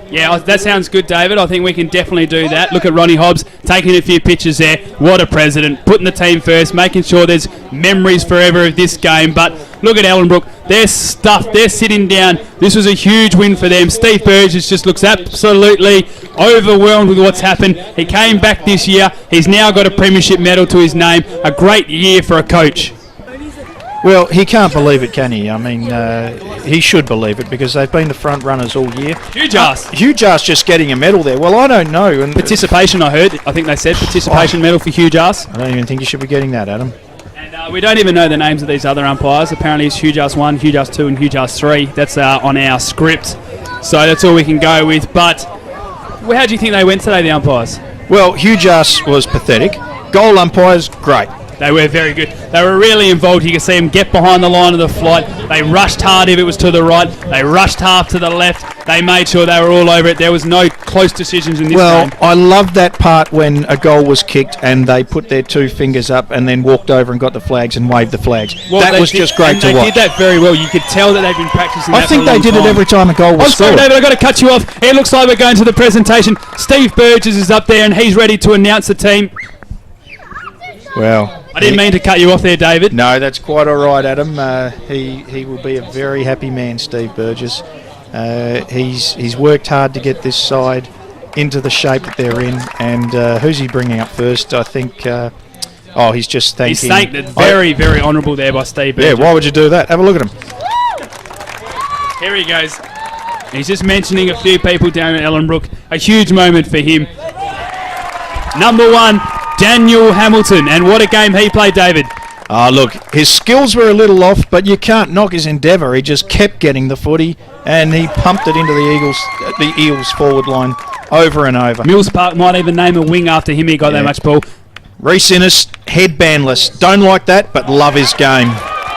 Yeah, that sounds good, David. I think we can definitely do that. Look at Ronnie Hobbs taking a few pictures there. What a president. Putting the team first, making sure there's memories forever of this game. But look at Ellenbrook. They're stuffed. They're sitting down. This was a huge win for them. Steve Burgess just looks absolutely overwhelmed with what's happened. He came back this year. He's now got a premiership medal to his name. A great year for a coach. Well, he can't believe it, can he? I mean, he should believe it because they've been the front runners all year. Huge ass. Huge ass just getting a medal there. Well, I don't know. And participation, I heard. I think they said participation medal for Huge ass. I don't even think you should be getting that, Adam. And we don't even know the names of these other umpires. Apparently it's Huge Ass 1, Huge Ass 2 and Huge Ass 3. That's on our script. So that's all we can go with. But how do you think they went today, the umpires? Well, Huge Ass was pathetic. Goal umpires, great. They were very good. They were really involved. You could see them get behind the line of the flight. They rushed hard if it was to the right. They rushed half to the left. They made sure they were all over it. There was no close decisions in this game. Well, I loved that part when a goal was kicked and they put their two fingers up and then walked over and got the flags and waved the flags. Well, that was just great to watch. They did that very well. You could tell that they've been practicing that for a long time. I think they did it every time a goal was scored. Sorry, David, I've got to cut you off. It looks like we're going to the presentation. Steve Burgess is up there and he's ready to announce the team. Well, I didn't mean to cut you off there, David. No, that's quite all right, Adam. He will be a very happy man, Steve Burgess. He's worked hard to get this side into the shape that they're in. And who's he bringing up first? I think. He's just thanking. He's thanked it. Very, very honourable there by Steve Burgess. Yeah, why would you do that? Have a look at him. Here he goes. He's just mentioning a few people down at Ellenbrook. A huge moment for him. Number 1. Daniel Hamilton, and what a game he played, David. Look, his skills were a little off, but you can't knock his endeavour. He just kept getting the footy, and he pumped it into the Eels forward line over and over. Mills Park might even name a wing after him. He got that much ball. Reece Innes, headbandless. Don't like that, but love his game.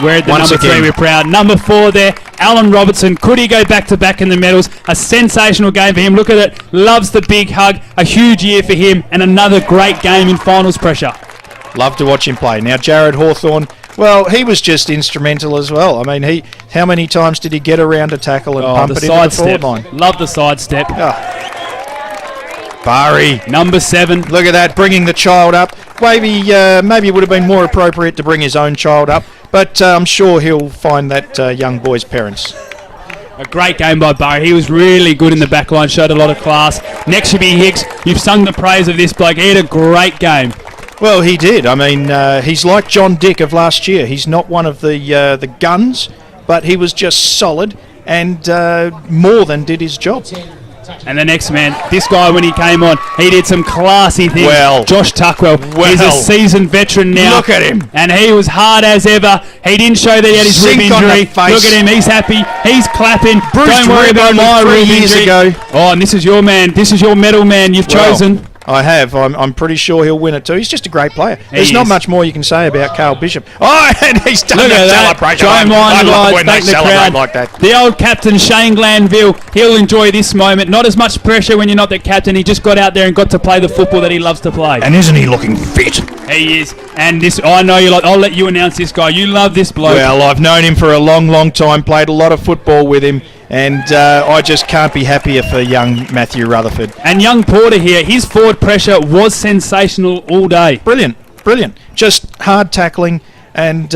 We're at the number 3, we're proud. Number 4 there, Alan Robertson. Could he go back-to-back in the medals? A sensational game for him. Look at it. Loves the big hug. A huge year for him. And another great game in finals pressure. Love to watch him play. Now, Jared Hawthorne, well, he was just instrumental as well. I mean, how many times did he get around a tackle and pump it into the forward line? Love the sidestep. Barry. Number 7. Look at that, bringing the child up. Maybe it would have been more appropriate to bring his own child up, but I'm sure he'll find that young boy's parents. A great game by Barry. He was really good in the back line, showed a lot of class. Next should be Hicks. You've sung the praise of this bloke. He had a great game. Well, he did. I mean, he's like John Dick of last year. He's not one of the guns, but he was just solid and more than did his job. And the next man, this guy when he came on, he did some classy things. Well, Josh Tuckwell, he's a seasoned veteran now. Look at him. And he was hard as ever. He didn't show that he had his rib injury. Look at him, he's happy. He's clapping. Don't worry about my rib injury. Oh, and this is your man. This is your medal man you've chosen. I have. I'm pretty sure he'll win it too. He's just a great player. There's not much more you can say about Carl Bishop. Oh, and he's done that celebration. I love when they celebrate like that. The old captain, Shane Glanville, he'll enjoy this moment. Not as much pressure when you're not the captain. He just got out there and got to play the football that he loves to play. And isn't he looking fit? He is. And this, I know you like. I'll let you announce this guy. You love this bloke. Well, I've known him for a long, long time. Played a lot of football with him. And I just can't be happier for young Matthew Rutherford. And young Porter here, his forward pressure was sensational all day. Brilliant. Just hard tackling, and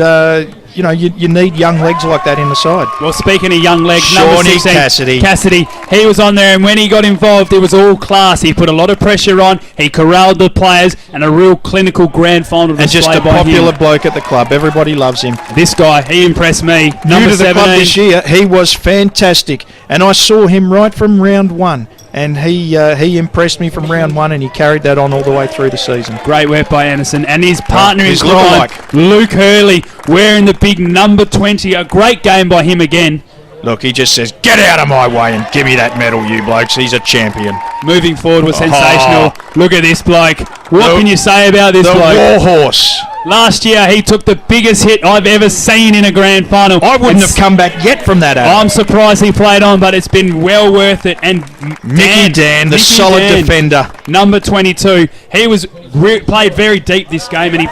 you need young legs like that in the side. Well, speaking of young legs, Shawnee Cassidy, he was on there, and when he got involved, it was all class. He put a lot of pressure on, he corralled the players, and a real clinical grand final display. And just a popular bloke at the club. Everybody loves him. This guy, he impressed me. New to the club this year, he was fantastic, and I saw him right from round 1. And he impressed me from round 1, and he carried that on all the way through the season. Great work by Anderson. And his partner in crime, Luke Hurley, wearing the big number 20. A great game by him again. Look, he just says, get out of my way and give me that medal, you blokes. He's a champion. Moving forward was sensational. Look at this bloke. What can you say about this bloke? The warhorse. Last year, he took the biggest hit I've ever seen in a grand final. I wouldn't have come back yet from that, Adam. I'm surprised he played on, but it's been well worth it. And Mickey Dan, the solid defender. Number 22. He was played very deep this game, and he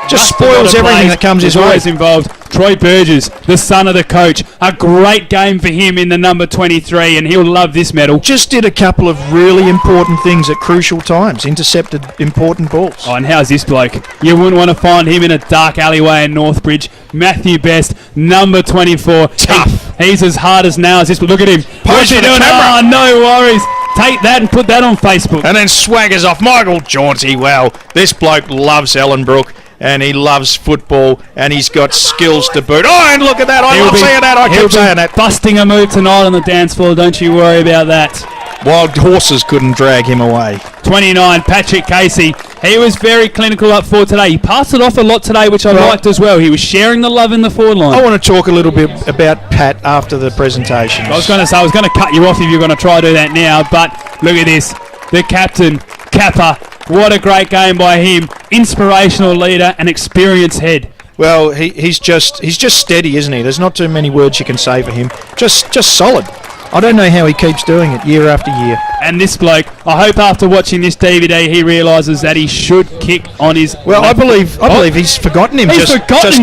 just spoils everything that comes his way. Always involved. Troy Burgess, the son of the coach. A great game for him in the number 23, and he'll love this medal. Just did a couple of really important things at crucial times. Intercepted important balls. Oh, and how's this bloke? You wouldn't want to find him in a dark alleyway in Northbridge. Matthew Best, number 24. Tough. He's as hard as nails. Just look at him. What's he doing? Oh, no worries. Take that and put that on Facebook. And then swaggers off Michael Jaunty. Well, this bloke loves Ellenbrook. And he loves football, and he's got skills to boot. Oh, and look at that. I love saying that. I keep saying that. Busting a move tonight on the dance floor. Don't you worry about that. Wild horses couldn't drag him away. 29, Patrick Casey. He was very clinical up forward today. He passed it off a lot today, which I liked as well. He was sharing the love in the forward line. I want to talk a little bit about Pat after the presentation. I was going to say, I was going to cut you off if you're going to try to do that now, but look at this. The captain, Kappa. What a great game by him. Inspirational leader and experienced head. Well, he's just steady, isn't he? There's not too many words you can say for him. Just solid. I don't know how he keeps doing it year after year. And this bloke, I hope after watching this DVD he realises that he should kick on his... Well, I believe he's forgotten him just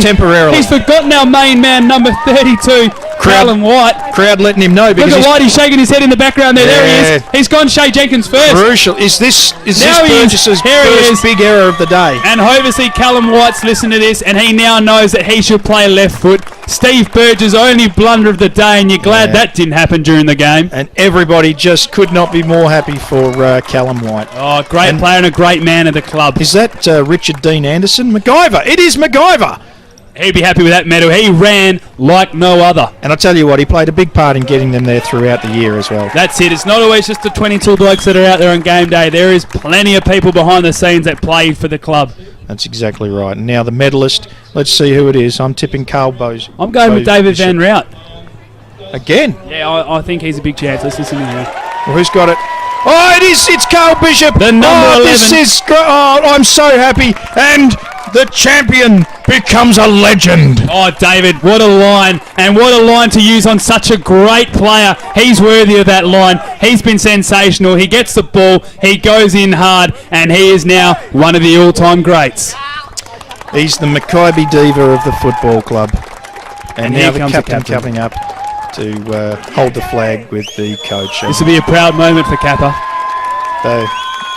temporarily. He's forgotten our main man, number 32, Callum White. Crowd letting him know. Look at White, he's shaking his head in the background there. Yeah. There he is. He's gone Shay Jenkins first. Crucial. Is this Burgess's first big error of the day? And obviously Callum White's listened to this and he now knows that he should play left foot. Steve Burgess' only blunder of the day, and you're glad that didn't happen during the game. And everybody just could not be more happy for Callum White. Oh, great player and a great man at the club. Is that Richard Dean Anderson? MacGyver. It is MacGyver. He'd be happy with that medal. He ran like no other. And I'll tell you what, he played a big part in getting them there throughout the year as well. That's it. It's not always just the 22 blokes that are out there on game day. There is plenty of people behind the scenes that play for the club. That's exactly right. And now the medalist, let's see who it is. I'm tipping Carl Bose. I'm going with David Van Rout. Again? Yeah, I think he's a big chance. Let's listen to him. Well, who's got it? Oh, it's Carl Bishop. The number 11. This is I'm so happy. And the champion becomes a legend. Oh, David, what a line. And what a line to use on such a great player. He's worthy of that line. He's been sensational. He gets the ball. He goes in hard. And he is now one of the all-time greats. He's the Mackay Diva of the football club. And now the captain coming up to hold the flag with the coach. This will be a proud moment for Kappa.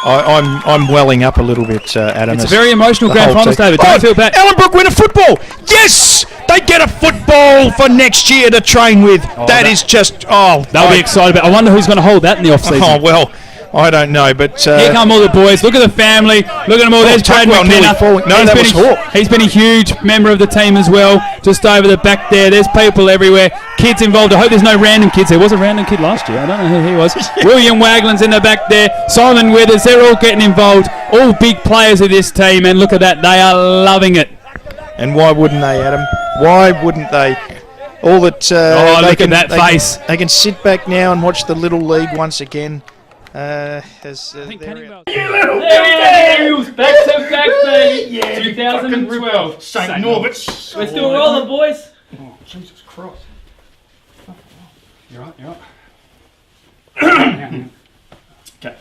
I'm welling up a little bit, Adam. It's a very emotional grand final, David. Don't feel bad. Ellenbrook win a football. Yes, they get a football for next year to train with. That is just they'll be excited about. I wonder who's going to hold that in the off season. Oh well, I don't know, but here come all the boys. Look at the family. Look at them all. There's Brad McKenna. No, that was Hawk. He's been a huge member of the team as well. Just over the back there. There's people everywhere. Kids involved. I hope there's no random kids. There was a random kid last year. I don't know who he was. William Wagland's in the back there. Simon Withers. They're all getting involved. All big players of this team. And look at that. They are loving it. And why wouldn't they, Adam? Why wouldn't they? All that. Look at that face. They can sit back now and watch the Little League once again. I think there he is, back to back, baby. Yeah, 2012. St. Norbert. We're still rolling, boys. Oh, Jesus Christ. You're right. Okay.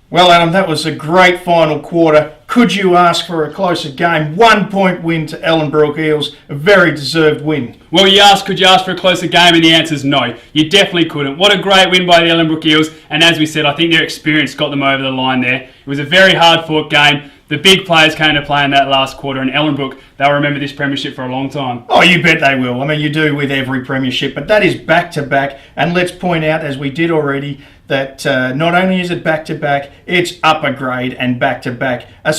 Well, Adam, that was a great final quarter. Could you ask for a closer game? 1 point win to Ellenbrook Eels. A very deserved win. Well, could you ask for a closer game? And the answer is no. You definitely couldn't. What a great win by the Ellenbrook Eels. And as we said, I think their experience got them over the line there. It was a very hard-fought game. The big players came to play in that last quarter. And Ellenbrook, they'll remember this premiership for a long time. Oh, you bet they will. I mean, you do with every premiership. But that is back-to-back. And let's point out, as we did already, that not only is it back-to-back, it's upper grade and back-to-back. A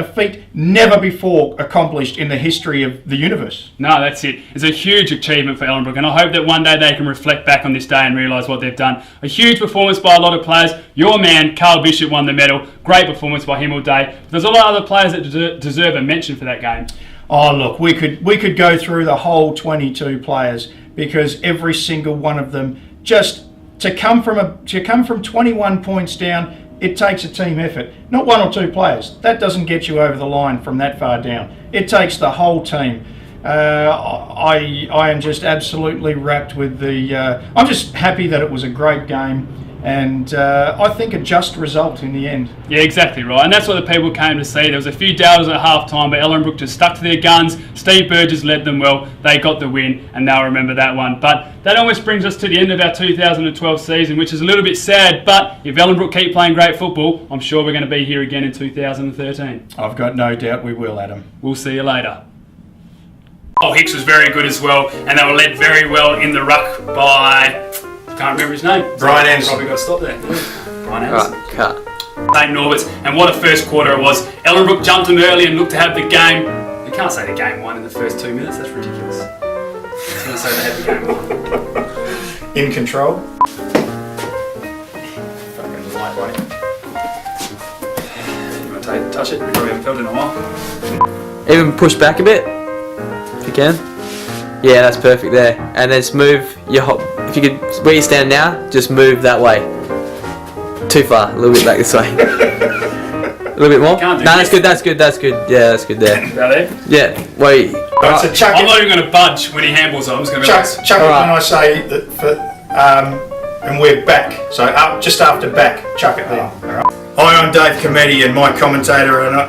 feat never before accomplished in the history of the universe. No, that's it. It's a huge achievement for Ellenbrook, and I hope that one day they can reflect back on this day and realise what they've done. A huge performance by a lot of players. Your man, Carl Bishop, won the medal. Great performance by him all day. But there's a lot of other players that deserve a mention for that game. Oh, look, we could go through the whole 22 players because every single one of them just... To come from 21 points down, it takes a team effort. Not one or two players. That doesn't get you over the line from that far down. It takes the whole team. I am just absolutely wrapped with the... I'm just happy that it was a great game. and I think a just result in the end. Yeah, exactly right. And that's what the people came to see. There was a few doubters at half-time, but Ellenbrook just stuck to their guns. Steve Burgess led them well. They got the win, and they'll remember that one. But that almost brings us to the end of our 2012 season, which is a little bit sad. But if Ellenbrook keep playing great football, I'm sure we're going to be here again in 2013. I've got no doubt we will, Adam. We'll see you later. Oh, Hicks was very good as well, and they were led very well in the ruck by... Can't remember his name. Brian Anderson. Probably got to stop there. Brian Anderson. Right, cut. St. Norbert's, and what a first quarter it was. Ellenbrook jumped them early and looked to have the game. You can't say the game won in the first 2 minutes, that's ridiculous. I was going to say they had the game won. In control. Fucking lightweight. You want to touch it? We probably haven't felt it in a while. Even push back a bit, if you can. Yeah, that's perfect there. And then just move your hop. If you could, where you stand now, just move that way. Too far, a little bit back this way. A little bit more? Can't do No, this. that's good. Yeah, that's good there. About there? Yeah, wait. Right, so chuck I'm it, not even going to budge when he handballs it. I'm just going to chuck, relax. chuck it Alright. when I say that and we're back. So up, just after back, chuck it there. Alright. Hi, I'm Dave Cometti and my commentator and I...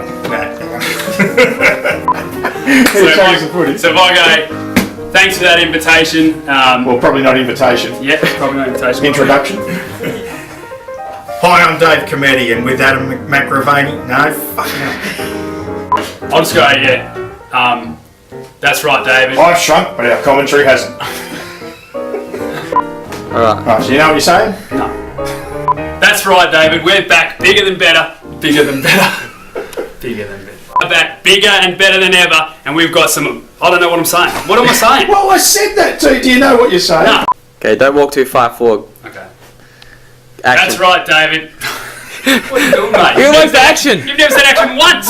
So if I go, thanks for that invitation. Well, probably not invitation. Yeah, probably not invitation. Introduction. Hi, I'm Dave Cometti and with Adam McRavani. No, fucking hell. I'll just go, yeah. That's right, David. I've shrunk, but our commentary hasn't. Alright. Right, so you know what you're saying? No. That's right, David. We're back, bigger than better. Bigger than better. Bigger than better. We're back, bigger and better than ever, and we've got some... I don't know what I'm saying. What am I saying? Well, I said that too. Do you know what you're saying? No. Okay, don't walk too far forward. Okay. Action. That's right, David. What are you doing, mate? You're going for action. You've never said action once.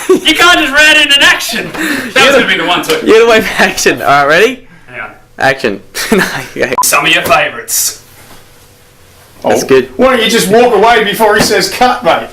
You can't just round in an action. That was going to be the one too. You're the way for action. Alright, ready? Hang on. Action. Okay. Some of your favourites. That's good. Why don't you just walk away before he says cut, mate?